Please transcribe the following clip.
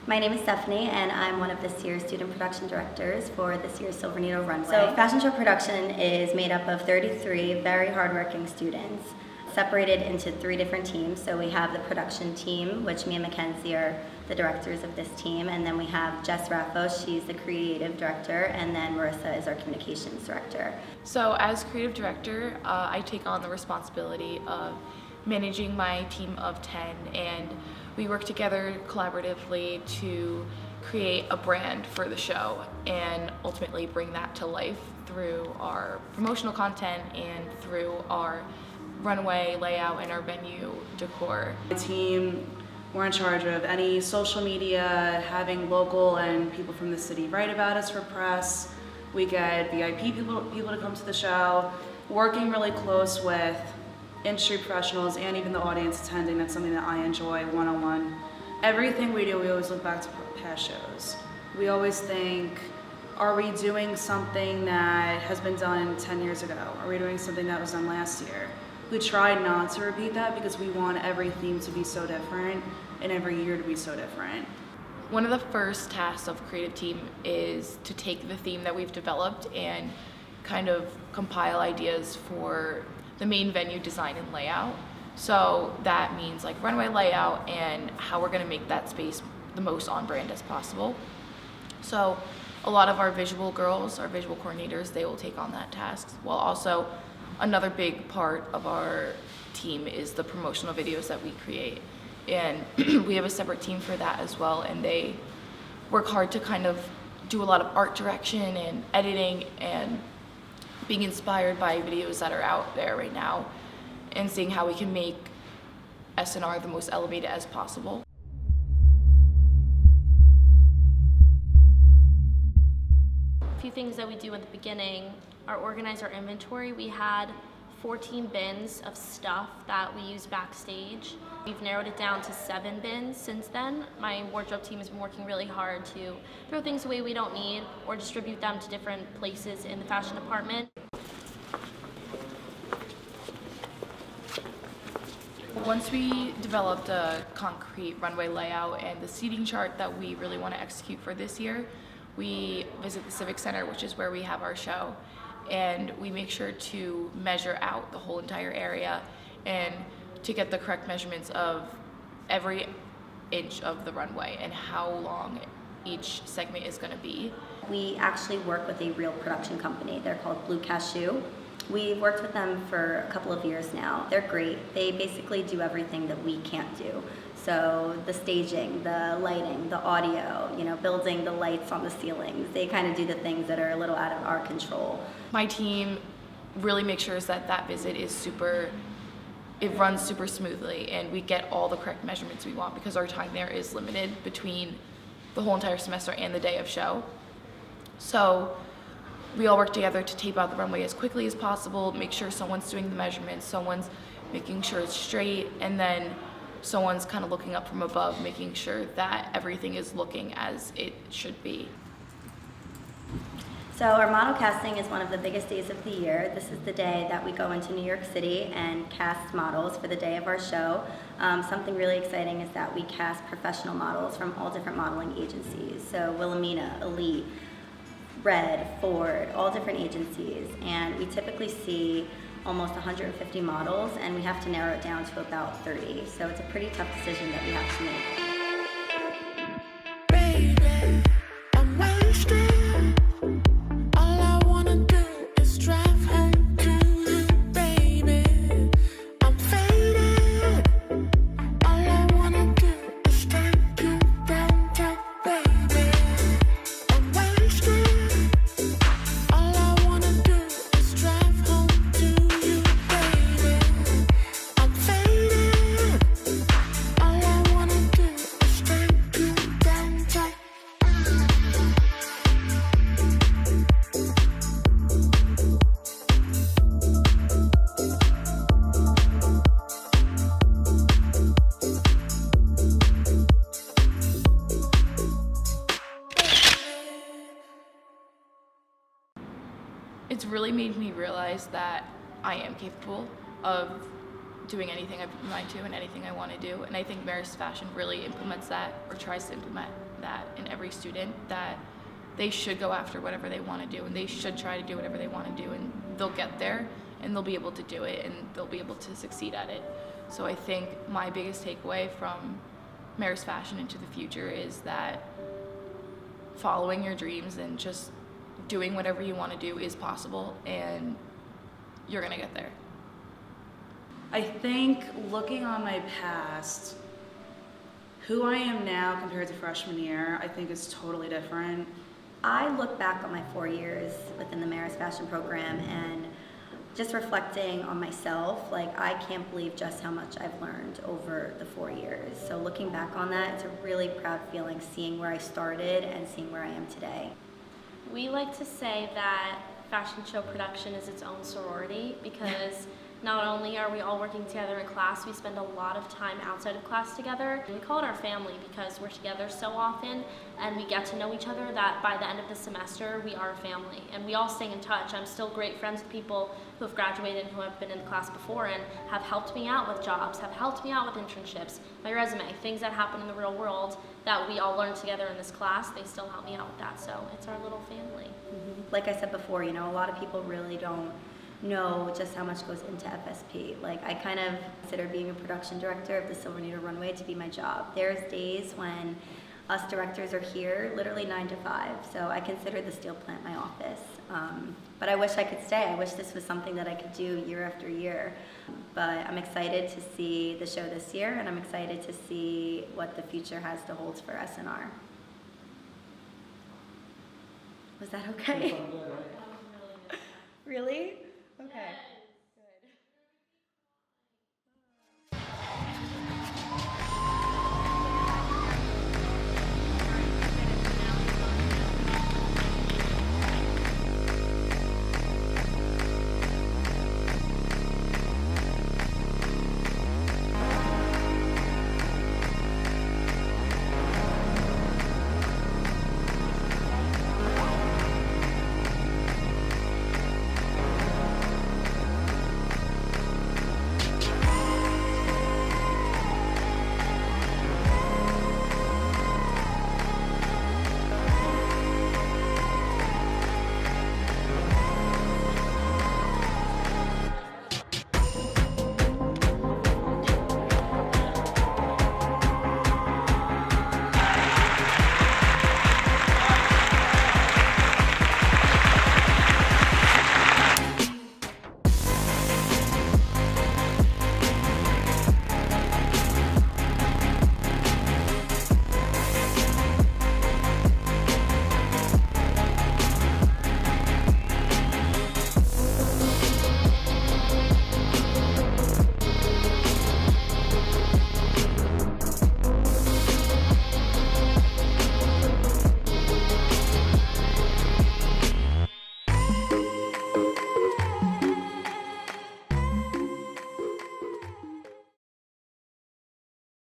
My name is Stephanie, and I'm one of this year's student production directors for this year's Silver Needle Runway. So fashion show production is made up of 33 very hardworking students, separated into 3 different teams. So we have the production team, which me and Mackenzie are the directors of this team, and then we have Jess Raffos, she's the creative director, and then Marissa is our communications director. So as creative director, I take on the responsibility of managing my team of 10, and we work together collaboratively to create a brand for the show and ultimately bring that to life through our promotional content and through our runway layout and our venue decor. The team, we're in charge of any social media, having local and people from the city write about us for press. We get VIP people to come to the show, working really close with industry professionals and even the audience attending. That's something that I enjoy one-on-one. Everything we do, we always look back to past shows. We always think, are we doing something that has been done 10 years ago? Are we doing something that was done last year? We try not to repeat that because we want every theme to be so different and every year to be so different. One of the first tasks of creative team is to take the theme that we've developed and kind of compile ideas for the main venue design and layout. So that means like runway layout and how we're gonna make that space the most on brand as possible. So a lot of our visual girls, our visual coordinators, they will take on that task, while also another big part of our team is the promotional videos that we create. And we have a separate team for that as well, and they work hard to kind of do a lot of art direction and editing and being inspired by videos that are out there right now and seeing how we can make SNR the most elevated as possible. A few things that we do at the beginning are organize our inventory. We had 14 bins of stuff that we use backstage. We've narrowed it down to 7 bins since then. My wardrobe team has been working really hard to throw things away we don't need or distribute them to different places in the fashion department. Once we developed a concrete runway layout and the seating chart that we really want to execute for this year, we visit the Civic Center, which is where we have our show, and we make sure to measure out the whole entire area and to get the correct measurements of every inch of the runway and how long each segment is going to be. We actually work with a real production company. They're called Blue Cashew. We've worked with them for a couple of years now. They're great. They basically do everything that we can't do. So the staging, the lighting, the audio, building the lights on the ceilings. They kind of do the things that are a little out of our control. My team really makes sure that that visit it runs super smoothly and we get all the correct measurements we want because our time there is limited between the whole entire semester and the day of show. So we all work together to tape out the runway as quickly as possible, make sure someone's doing the measurements, someone's making sure it's straight, and then someone's kind of looking up from above, making sure that everything is looking as it should be. So our model casting is one of the biggest days of the year. This is the day that we go into New York City and cast models for the day of our show. Something really exciting is that we cast professional models from all different modeling agencies. So Wilhelmina, Elite, Red, Ford, all different agencies. And we typically see almost 150 models, and we have to narrow it down to about 30. So it's a pretty tough decision that we have to make. It's really made me realize that I am capable of doing anything I put my mind to and anything I want to do, and I think Marist Fashion really implements that or tries to implement that in every student, that they should go after whatever they want to do and they should try to do whatever they want to do, and they'll get there and they'll be able to do it and they'll be able to succeed at it. So I think my biggest takeaway from Marist Fashion into the future is that following your dreams and just doing whatever you want to do is possible, and you're gonna get there. I think looking on my past, who I am now compared to freshman year, I think is totally different. I look back on my 4 years within the Marist Fashion program and just reflecting on myself, like I can't believe just how much I've learned over the 4 years. So looking back on that, it's a really proud feeling seeing where I started and seeing where I am today. We like to say that fashion show production is its own sorority because not only are we all working together in class, we spend a lot of time outside of class together. We call it our family because we're together so often and we get to know each other that by the end of the semester, we are a family and we all stay in touch. I'm still great friends with people who have graduated and who have been in the class before and have helped me out with jobs, have helped me out with internships, my resume, things that happen in the real world that we all learn together in this class. They still help me out with that, so it's our little family. Like I said before, you know, a lot of people really don't know just how much goes into FSP. Like I kind of consider being a production director of the Silver Needle Runway to be my job. There's days when us directors are here literally 9 to 5, so I consider the steel plant my office. But I wish I could stay. I wish this was something that I could do year after year. But I'm excited to see the show this year, and I'm excited to see what the future has to hold for SNR. Was that okay? Really? Okay.